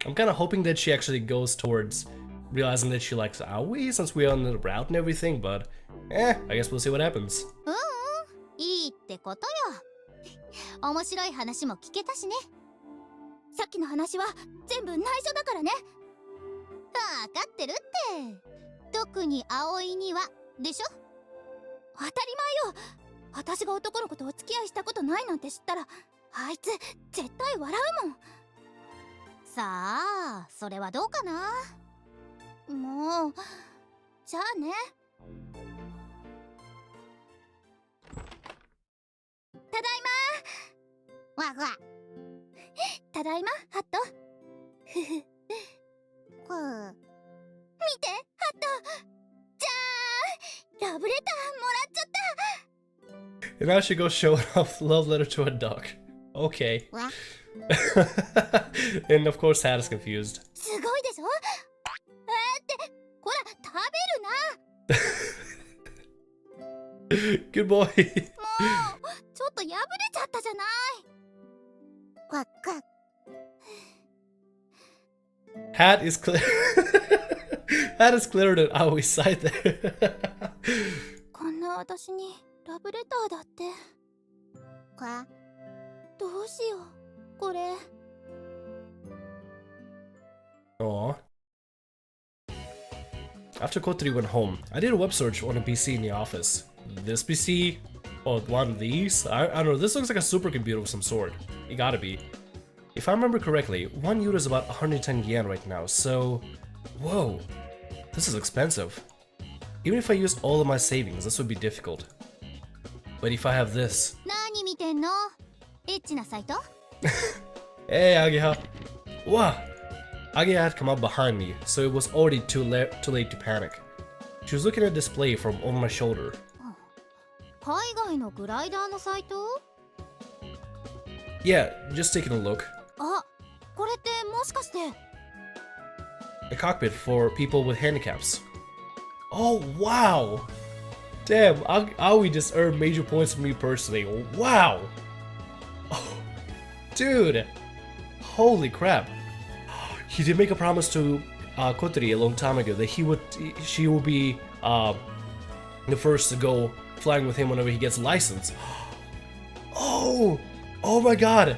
I'm kind of hoping that she actually goes towards realizing that she likes Aoi since we're on the route and everything, but I guess we'll see what happens. いいってことよ。面白い話も聞けたしね。さっきの話は全部内緒だからね。わかってるって。特に葵にはでしょ。当たり前よ。私が男の子とお付き合いしたことないなんて知ったら、あいつ絶対笑うもん。さあ、それはどうかな。もう、じゃあね。ただいま。わわ。ただいま、ハット。ふふ。見て、ハット。じゃーん、ラブレターもらっちゃった。And now she goes showing off love letter to a dog. Okay. And of course, Hat is confused. すごいでしょ。ってほら食べるな。Good boy. もうちょっと破れちゃったじゃない。わっか。Hat is clear. Hat is clearer than Aoi's side there. こんな私にラブレターだって。どうしようこれ。Aww. After Kotori went home, I did a web search on a PC in the office. This PC? Oh, one of these? I don't know, this looks like a supercomputer of some sort. It gotta be. If I remember correctly, one euro is about 110 yen right now, so... Whoa, this is expensive. Even if I use all of my savings, this would be difficult. But if I have this... 何見てんの？エッチなサイト？ Hey, Ageha. Wow. Ageha had come up behind me, so it was already too late to panic. She was looking at a display from over my shoulder. 海外のグライダーのサイト？ Yeah, just taking a look. あ、これってもしかして A cockpit for people with handicaps. Oh, wow! Damn, Aoi just earned major points from me personally. Wow! Oh, dude! Holy crap. He did make a promise to Kotori a long time ago that she will be the first to go flying with him whenever he gets a license. Oh! Oh my god!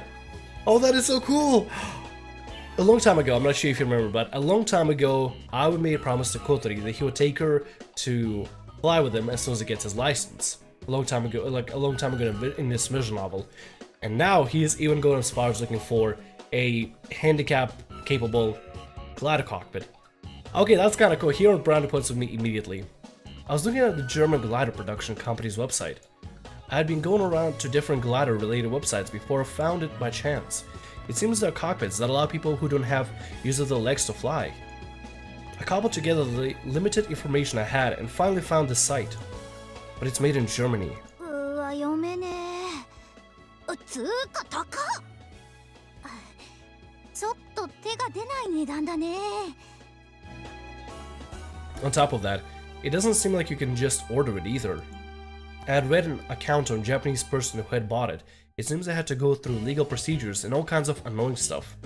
Oh, that is so cool! A long time ago, I'm not sure if you remember, but a long time ago, Aoi made a promise to Kotori that he would take her to fly with him as soon as he gets his license. A long time ago in this visual novel. And now he is even going as far as looking for a handicap-capable glider cockpit. Okay, that's kinda cool. He earned brownie points with me immediately. I was looking at the German glider production company's website. I had been going around to different glider-related websites before I found it by chance. It seems there are cockpits that allow people who don't have use of their legs to fly. I cobbled together the limited information I had and finally found this site. But it's made in Germany. うわ、読めねえ。つーか高っ。ちょっと手が出ない値段だね。On top of that, it doesn't seem like you can just order it either. I had read an account on a Japanese person who had bought it. It seems I had to go through legal procedures and all kinds of annoying stuff.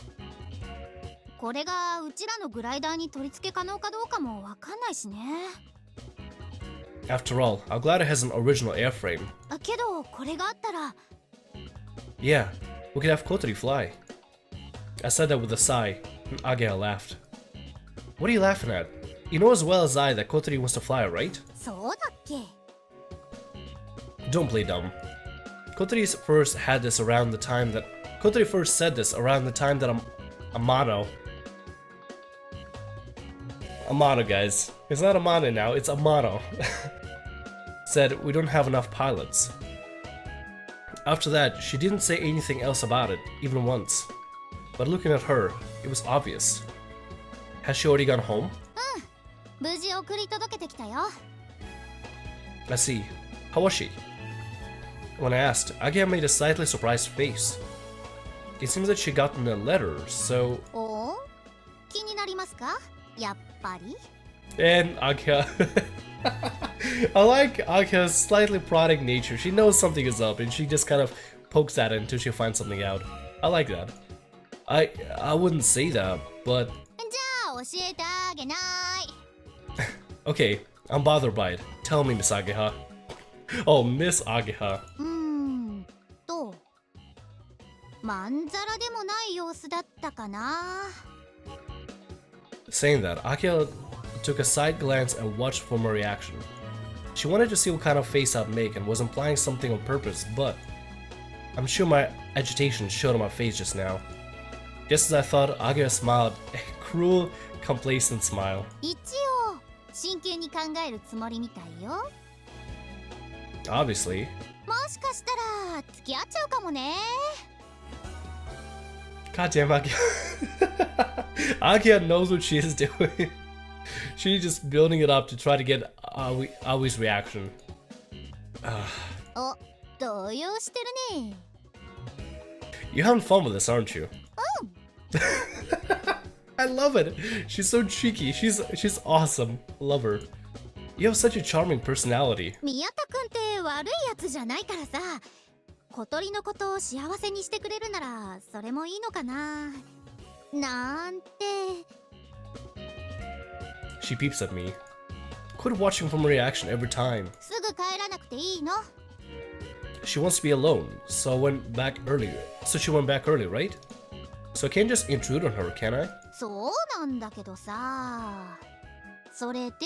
これがうちらのグライダーに取り付け可能かどうかもわかんないしね。After all, our glider has an original airframe. けどこれがあったら。Yeah, we could have Kotori fly. I said that with a sigh, and Agea laughed. What are you laughing at? You know as well as I that Kotori wants to fly, right? そうだっけ? Don't play dumb. Kotori first said this around the time that Amano, guys. It's not Amano now, it's Amano. Said we don't have enough pilots. After that, she didn't say anything else about it, even once. But looking at her, it was obvious. Has she already gone home? 無事送り届けてきたよ。I see. How was she? When I asked, Agea made a slightly surprised face. It seems that she gotten a letter, so... お？気になりますか？やっぱり？ And Agea... I like Agea's slightly prodding nature. She knows something is up and she just kind of pokes at it until she finds something out. I like that. I wouldn't say that, but じゃあ教えてあげない。 okay, I'm bothered by it. Tell me, Miss Ageha. Oh, Miss Ageha. とまんざらでもない様子だったかな。 Saying that, Ageha took a side glance and watched for my reaction. She wanted to see what kind of face I'd make and was implying something on purpose, but I'm sure my agitation showed on my face just now. Just as I thought, Ageha smiled, a cruel, complacent smile. 一応真剣に考えるつもりみたいよ。 Obviously. もしかしたら付き合っちゃうかもね。 God damn, Ageha. Ageha knows what she is doing. She's just building it up to try to get Aoi's reaction. お、動揺してるね。 You're having fun with this, aren't you? I love it. She's so cheeky. She's awesome. Love her. You have such a charming personality. 宮田くんって悪いやつじゃないからさ、小鳥のことを幸せにしてくれるならそれもいいのかななんて。 She peeps at me. Quit watching for my reaction every time. すぐ帰らなくていいの。 She wants to be alone, so I went back early. So she went back early, right? So I can't just intrude on her, can I? そうなんだけどさ、それで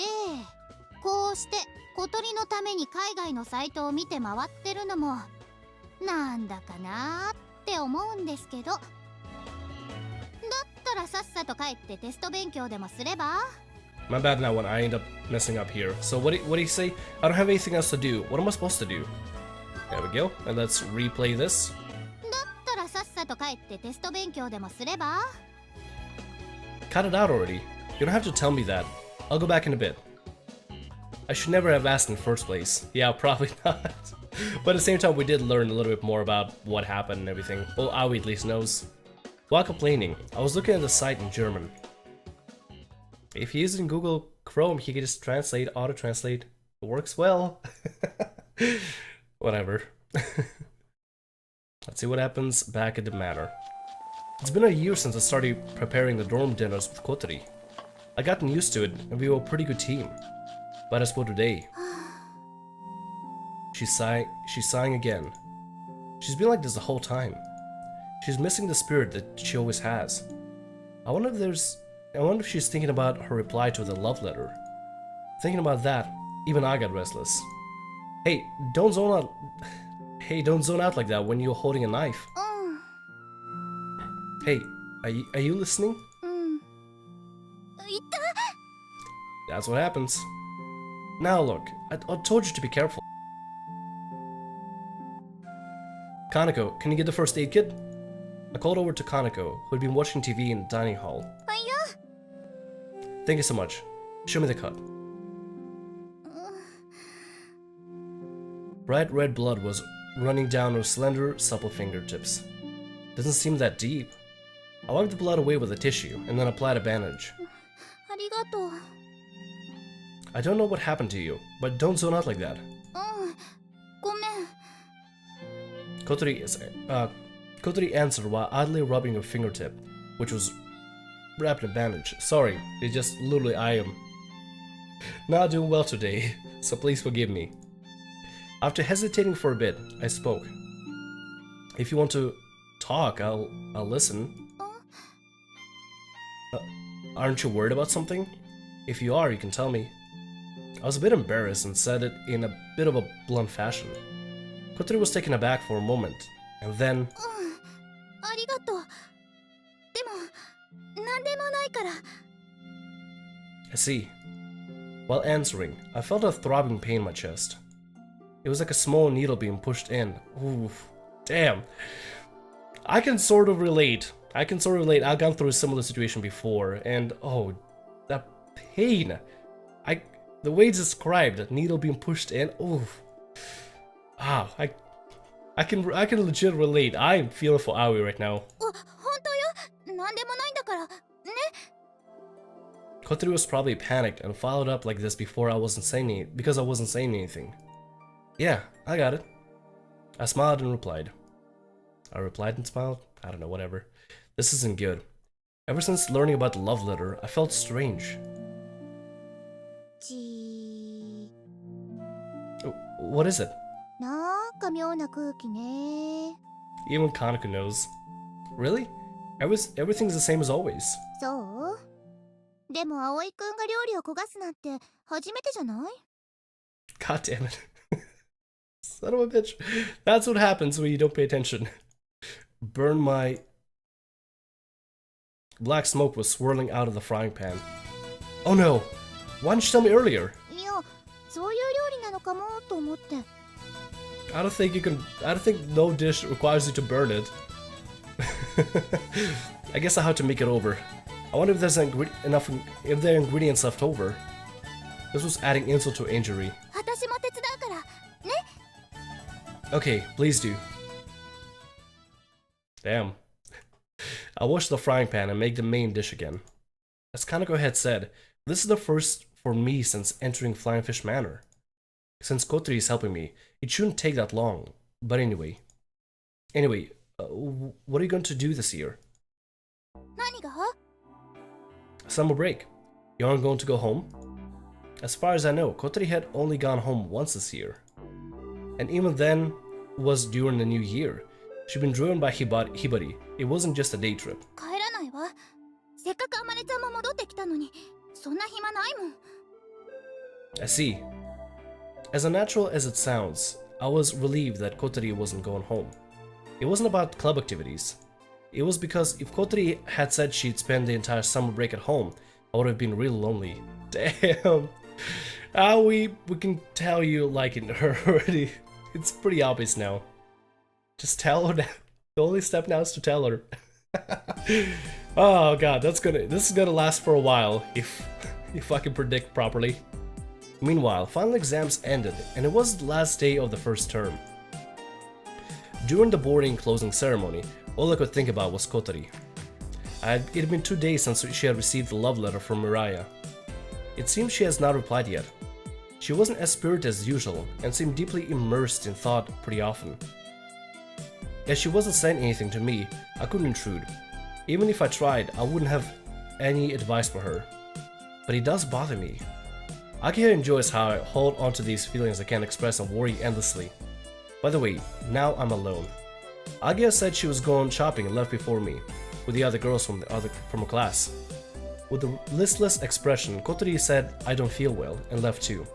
こうして小鳥のために海外のサイトを見て回ってるのもなんだかなって思うんですけど、だったらさっさと帰ってテスト勉強でもすれば。 My bad now when I end up messing up here. So what do you say? I don't have anything else to do. What am I supposed to do? There we go. And let's replay this. だったらさっさと帰ってテスト勉強でもすれば。 Cut it out already. You don't have to tell me that. I'll go back in a bit. I should never have asked in the first place. Yeah, probably not. But at the same time, we did learn a little bit more about what happened and everything. Well, Aoi at least knows. While complaining, I was looking at the site in German. If he uses Google Chrome, he can just translate, auto-translate. It works well. Whatever. Let's see what happens back at the manor. It's been a year since I started preparing the dorm dinners with Kotori. I gotten used to it, and we were a pretty good team. But as for today... She's sighing again. She's been like this the whole time. She's missing the spirit that she always has. I wonder if she's thinking about her reply to the love letter. Thinking about that, even I got restless. Hey, don't zone out. Hey, don't zone out like that when you're holding a knife. Hey, are you listening? いた。 That's what happens. Now look, I told you to be careful. Kaneko, can you get the first aid kit? I called over to Kaneko, who had been watching TV in the dining hall. あ、いや。 Thank you so much. Show me the cut. Bright red blood was running down her slender, supple fingertips. Doesn't seem that deep. I wiped the blood away with a tissue and then applied a bandage. ありがとう。 I don't know what happened to you, but don't zone out like that. ごめん。 Kotori answered while idly rubbing her fingertip, which was wrapped in a bandage. Sorry, it's just literally I am not doing well today, so please forgive me. After hesitating for a bit, I spoke. If you want to talk, I'll listen. Aren't you worried about something? If you are, you can tell me. I was a bit embarrassed and said it in a bit of a blunt fashion. Kotori was taken aback for a moment, and then... ありがとう。でも、なんでもないから。 I see. While answering, I felt a throbbing pain in my chest. It was like a small needle being pushed in. Ooh, damn. I can sort of relate. I've gone through a similar situation before, and oh, that pain. The way it's described, needle being pushed in. Ooh. Ah, I can legit relate. I'm feeling for Aoi right now. 本当よ。なんでもないんだから。ね。 Kotori was probably panicked and followed up like this because I wasn't saying anything. Yeah, I got it. I smiled and replied. I replied and smiled. I don't know, whatever. This isn't good. Ever since learning about the love letter, I felt strange. ち What is it? なんか妙な空気ね。 Even Kaneko knows. Really? Everything's the same as always. そうでも葵くんが料理を焦がすなんて初めてじゃない？ God damn it. Son of a bitch. That's what happens when you don't pay attention. Burn my... Black smoke was swirling out of the frying pan. Oh no! Why didn't you tell me earlier? いや、そういう料理なのかもと思って。I don't think no dish requires you to burn it. I guess I have to make it over. I wonder if there's if there are ingredients left over. This was adding insult to injury. 私も手伝うからね。 Okay, please do. Damn. I'll wash the frying pan and make the main dish again. As Kaneko had said, this is the first for me since entering Flying Fish Manor. Since Kotori is helping me, it shouldn't take that long. But anyway, what are you going to do this year? 何が？ Summer break. You aren't going to go home? As far as I know, Kotori had only gone home once this year. And even then was during the new year. She'd been driven by Hibari. It wasn't just a day trip. 帰らないわ。せっかくあまねちゃんも戻ってきたのに、そんな暇ないもん。 I see. As unnatural as it sounds, I was relieved that Kotori wasn't going home. It wasn't about club activities. It was because if Kotori had said she'd spend the entire summer break at home, I would have been real lonely. Damn. We can tell you liking her already. It's pretty obvious now. Just tell her that. The only step now is to tell her. Oh god, this is gonna last for a while if I can predict properly. Meanwhile, final exams ended, and it was the last day of the first term. During the boarding closing ceremony, all I could think about was Kotori. It had been 2 days since she had received the love letter from Miraya. It seems she has not replied yet. She wasn't as spirited as usual, and seemed deeply immersed in thought pretty often. As she wasn't saying anything to me, I couldn't intrude. Even if I tried, I wouldn't have any advice for her. But it does bother me. Akira enjoys how I hold onto these feelings I can't express and worry endlessly. By the way, now I'm alone. Akira said she was going shopping and left before me, with the other girls from her class. With a listless expression, Kotori said I don't feel well and left too.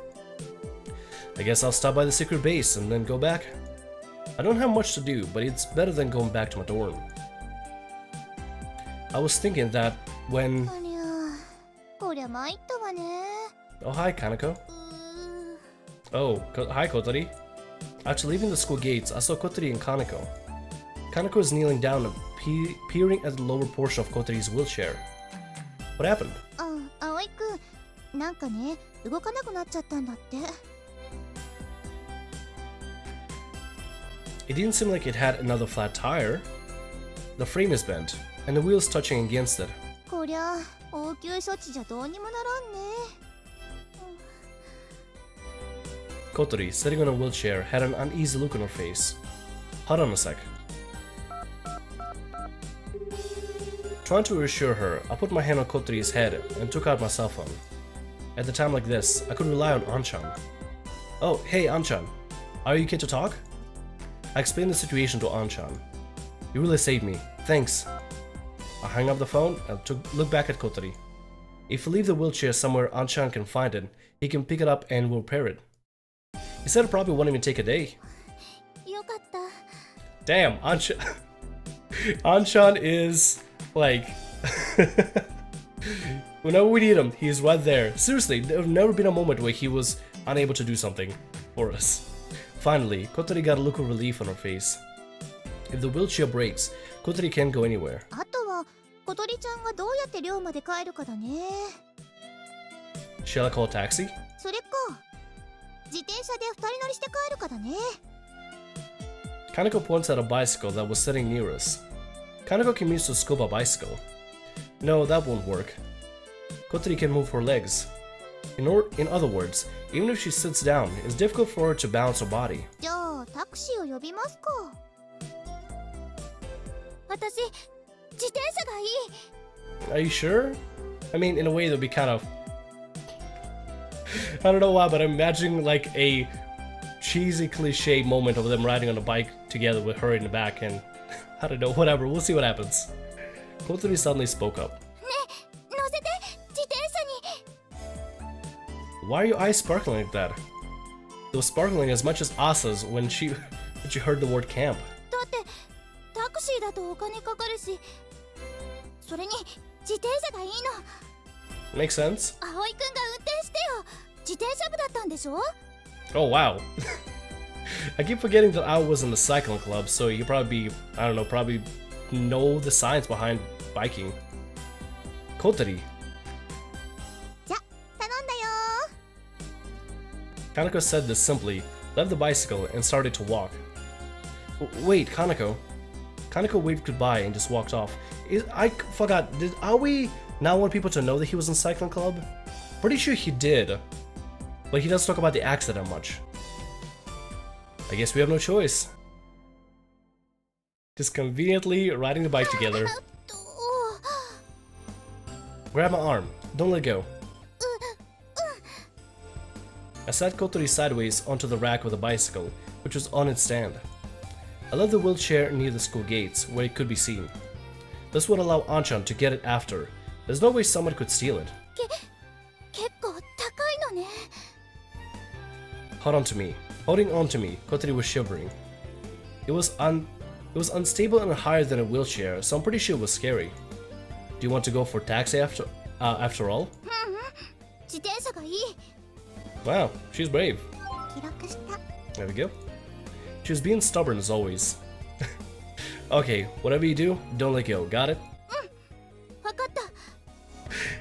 I guess I'll stop by the secret base and then go back. I don't have much to do, but it's better than going back to my dorm. I was thinking that when... ありゃ、こりゃ参ったわね。 Oh, hi, Kaneko. Oh, hi, Kotori. After leaving the school gates, I saw Kotori and Kaneko. Kaneko was kneeling down and peering at the lower portion of Kotori's wheelchair. What happened? あ、葵くん、なんかね、動かなくなっちゃったんだって。 It didn't seem like it had another flat tire. The frame is bent, and the wheel's touching against it. こりゃ、応急処置じゃどうにもならんね。 Kotori, sitting on a wheelchair, had an uneasy look on her face. Hold on a sec. Trying to reassure her, I put my hand on Kotori's head and took out my cell phone. At a time like this, I could rely on Anchan. Oh, hey Anchan, are you okay to talk? I explained the situation to Anchan. You really saved me, thanks. I hung up the phone and looked back at Kotori. If we leave the wheelchair somewhere Anchan can find it, he can pick it up and we'll repair it. He said it probably won't even take a day. よかった。 Damn, Anchan. Anchan is like... Whenever we need him, he's right there. Seriously, there's never been a moment where he was unable to do something for us. Finally, Kotori got a look of relief on her face. If the wheelchair breaks, Kotori can't go anywhere. あとは、小鳥ちゃんがどうやって寮まで帰るかだね。 Shall I call a taxi? それか、自転車で二人乗りして帰るかだね。 Kaneko points at a bicycle that was sitting near us. Kaneko can use to scope a bicycle. No, that won't work. Kotori can move her legs. In other words, even if she sits down, it's difficult for her to balance her body. じゃあ、タクシーを呼びますか。私自転車がいい。 Are you sure? I mean, in a way, that'd be kind of. I don't know why, but I'm imagining like a cheesy cliche moment of them riding on a bike together with her in the back, and I don't know, whatever, we'll see what happens. Kotori suddenly spoke up. ねえ、乗せて、自転車に。 Why are your eyes sparkling like that? It was sparkling as much as Asa's when she heard the word camp. だってタクシーだとお金かかるし、それに自転車がいいの。 Makes sense. 葵くんが運転してよ。自転車部だったんでしょ？ Oh wow. I keep forgetting that I was in the cycling club, so you probably I don't know, probably know the science behind biking. Kotori. じゃ、頼んだよ。 Kanako said this simply, left the bicycle, and started to walk. Wait, Kanako. Kanako waved goodbye and just walked off. I forgot, did Aoi not want people to know that he was in cycling club? Pretty sure he did, but he doesn't talk about the accident much. I guess we have no choice. Just conveniently riding the bike together. Grab my arm, don't let go. I sat Kotori sideways onto the rack of the bicycle, which was on its stand. I left the wheelchair near the school gates, where it could be seen. This would allow Anchan to get it after. There's no way someone could steal it. 結構高いのね。 Holding on to me, Kotori was shivering. It was unstable and higher than a wheelchair, so I'm pretty sure it was scary. Do you want to go for taxi after all? 自転車がいい。 Wow, she's brave. 記録した。 There we go. She was being stubborn as always. Okay, whatever you do, don't let go. Got it? わかった。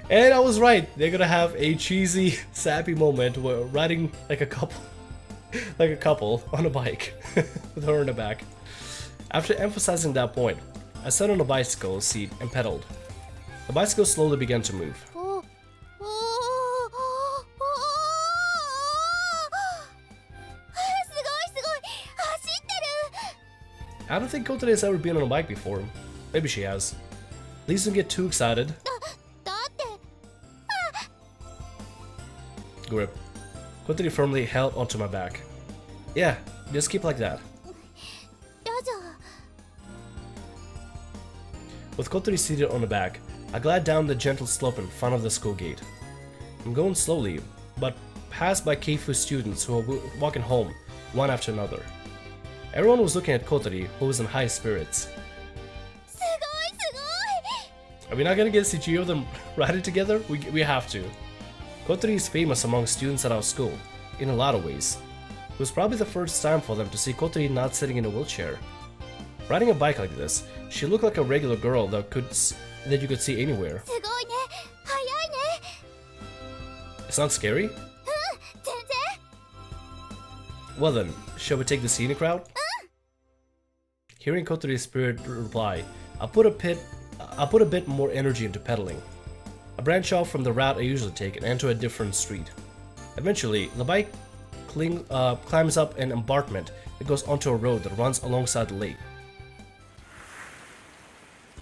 And I was right. They're gonna have a cheesy, sappy moment where riding like a couple on a bike with her in the back. After emphasizing that point, I sat on the bicycle seat and pedaled. The bicycle slowly began to move. おおおおすごいすごい走ってる。 I don't think Kotori has ever been on a bike before. Maybe she has. Please don't get too excited. だって Grip. Kotori firmly held onto my back. Yeah, just keep like that. どうぞ。 With Kotori seated on the back, I glide down the gentle slope in front of the school gate. I'm going slowly, but passed by Keifu students who are walking home, one after another. Everyone was looking at Kotori, who was in high spirits. すごいすごい。 Are we not gonna get CG of them riding together? We have to. Kotori is famous among students at our school, in a lot of ways. It was probably the first time for them to see Kotori not sitting in a wheelchair. Riding a bike like this, she looked like a regular girl that you could see anywhere. すごいね。速いね。 It's not scary? 全然。 Well then, shall we take the scenic route? Hearing Kotori's spirit reply, I put a bit more energy into pedaling. I branch off from the route I usually take and enter a different street. Eventually, the bike climbs up an embankment that goes onto a road that runs alongside the lake.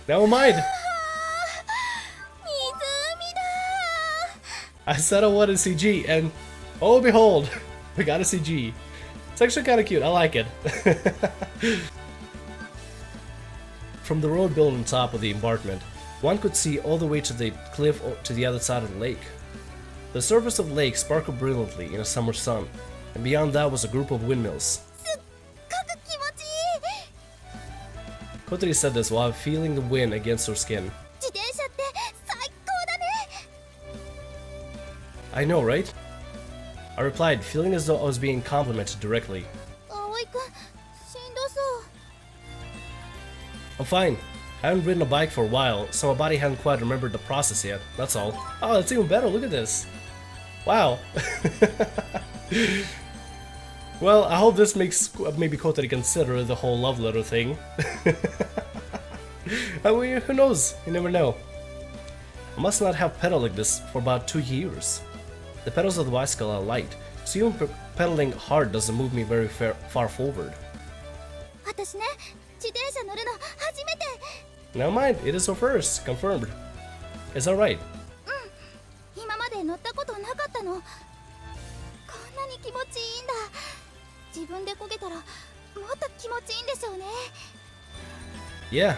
Never mind! 湖だ。 I said I wanted CG, and oh behold, we got a CG. It's actually kind of cute, I like it. From the road built on top of the embankment, one could see all the way to the cliff to the other side of the lake. The surface of the lake sparkled brilliantly in a summer sun, and beyond that was a group of windmills. すっごく気持ちいい。 Kotori said this while feeling the wind against her skin. 自転車って最高だね。 I know, right? I replied, feeling as though I was being complimented directly. 葵くん、しんどそう。 I'm fine. I haven't ridden a bike for a while, so my body hasn't quite remembered the process yet, that's all. Oh, it's even better, look at this. Wow. Well, I hope this makes maybe Kotori consider the whole love letter thing. I mean, who knows? You never know. I must not have pedaled like this for about 2 years. The pedals of the bicycle are light, so even pedaling hard doesn't move me very far forward. 私ね、自転車乗るの初めて。Never mind, it is her first. Confirmed. Is that right? 今まで乗ったことなかったの。こんなに気持ちいいんだ。自分で漕げたらもっと気持ちいいんでしょうね。 Yeah.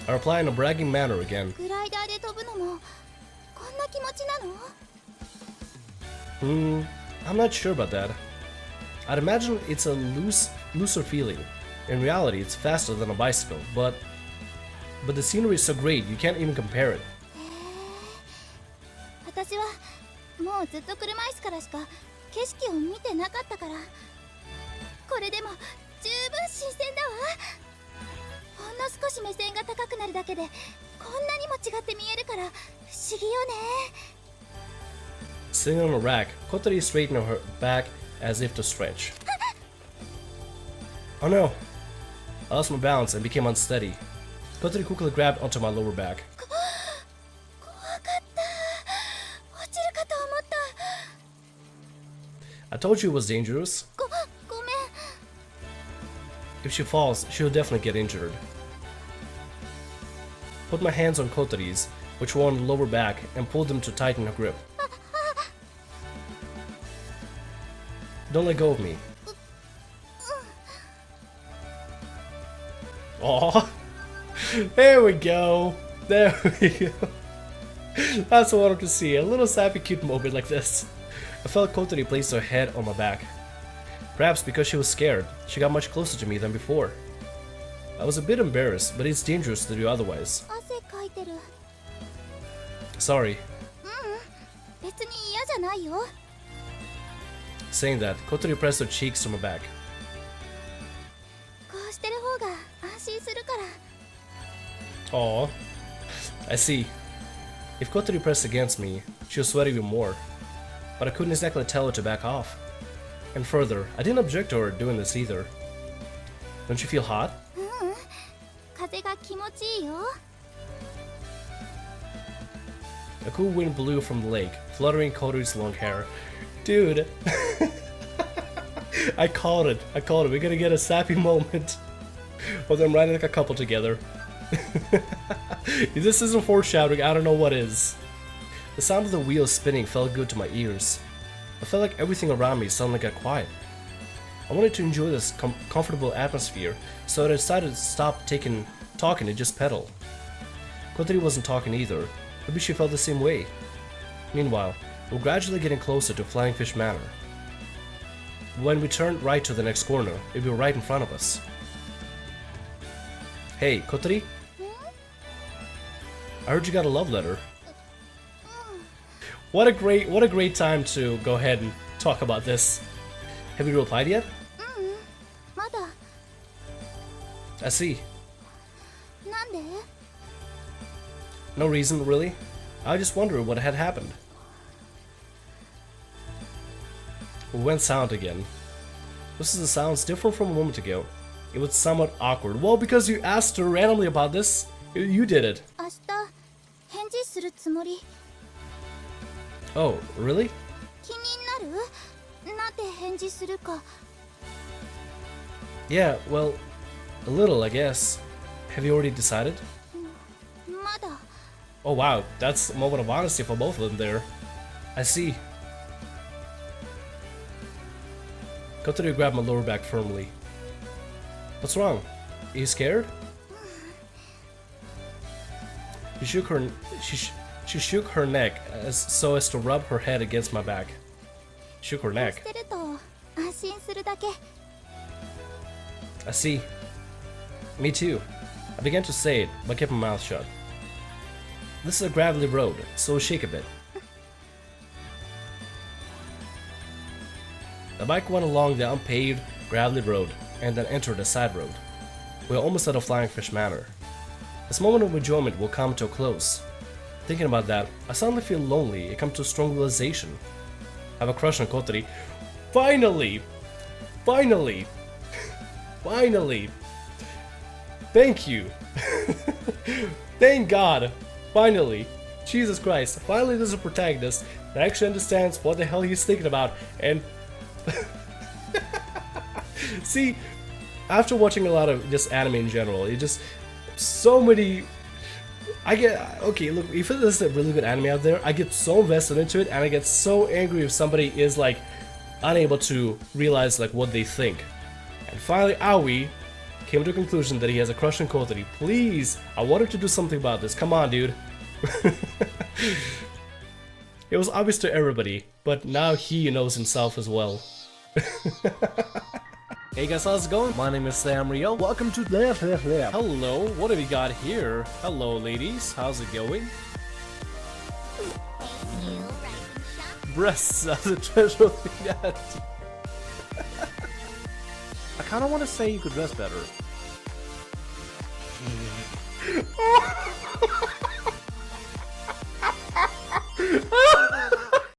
I reply in a bragging manner again. グライダーで飛ぶのもこんな気持ちなの？ I'm not sure about that. I'd imagine it's a looser feeling. In reality, it's faster than a bicycle, but the scenery is so great, you can't even compare it. 私はもうずっと車椅子からしか景色を見てなかったから、これでも十分新鮮だわ。ほんの少し目線が高くなるだけでこんなにも違って見えるから不思議よね。 Sitting on a rack, Kotori straightened her back as if to stretch. Oh no! I lost my balance and became unsteady. Kotori quickly grabbed onto my lower back. 怖かった。落ちるかと思った。 I told you it was dangerous. ごめん。 If she falls, she'll definitely get injured. Put my hands on Kotori's, which were on the lower back, and pulled them to tighten her grip. Don't let go of me. Aww. There we go. There we go. That's what I wanted to see. A little sappy cute moment like this. I felt Kotori place her head on my back. Perhaps because she was scared, she got much closer to me than before. I was a bit embarrassed, but it's dangerous to do otherwise. 汗かいてる。 Sorry. 別に嫌じゃないよ。 Saying that, Kotori pressed her cheeks to my back. こうしてる方が安心するから。 Aww. I see. If Kotori pressed against me, she would sweat even more. But I couldn't exactly tell her to back off. And further, I didn't object to her doing this either. Don't you feel hot? 風が気持ちいいよ。 A cool wind blew from the lake, fluttering Kotori's long hair. Dude. I called it. We're gonna get a sappy moment of them riding like a couple together. If this isn't foreshadowing, I don't know what is. The sound of the wheels spinning felt good to my ears. I felt like everything around me suddenly got quiet. I wanted to enjoy this comfortable atmosphere, so I decided to stop talking and just pedal. Kotori wasn't talking either. Maybe she felt the same way. Meanwhile, we're gradually getting closer to Flying Fish Manor. When we turned right to the next corner, it was right in front of us. Hey, Kotori? I heard you got a love letter. What a great time to go ahead and talk about this. Have you replied yet? まだ。 I see. なんで？ No reason, really. I just wondered what had happened. We went silent again. This is the sounds different from a moment ago. It was somewhat awkward. Well, because you asked her randomly about this, you did it. 明日返事するつもり。 Oh, really? 気になる？なんて返事するか。 Yeah, well, a little, I guess. Have you already decided? まだ。 Oh wow, that's a moment of honesty for both of them there. I see. Kotori grabbed my lower back firmly. What's wrong? Are you scared? She shook her neck so as to rub her head against my back. Shook her し neck. てると安心するだけ。 I see. Me too. I began to say it, but kept my mouth shut. This is a gravelly road, so shake a bit. The bike went along the unpaved, gravelly road and then entered a side road. We were almost at a Flying Fish Manor. This moment of enjoyment will come to a close. Thinking about that, I suddenly feel lonely and come to a strong realization. I have a crush on Kotori. Finally! Finally! Finally! Thank you! Thank God! Finally! Jesus Christ, finally there's a protagonist that actually understands what the hell he's thinking about and... See, after watching a lot of just anime in general, so many. I get okay. Look, if there's a really good anime out there, I get so invested into it, and I get so angry if somebody is like unable to realize like what they think. And finally, Aoi came to a conclusion that he has a crush on Kotori. Please, I want him to do something about this. Come on, dude. It was obvious to everybody, but now he knows himself as well. Hey guys, how's it going? My name is Sam Rio. Welcome to Hello, what have we got here? Hello ladies, how's it going? Breasts are the treasure thing that I kind of want to say you could dress better.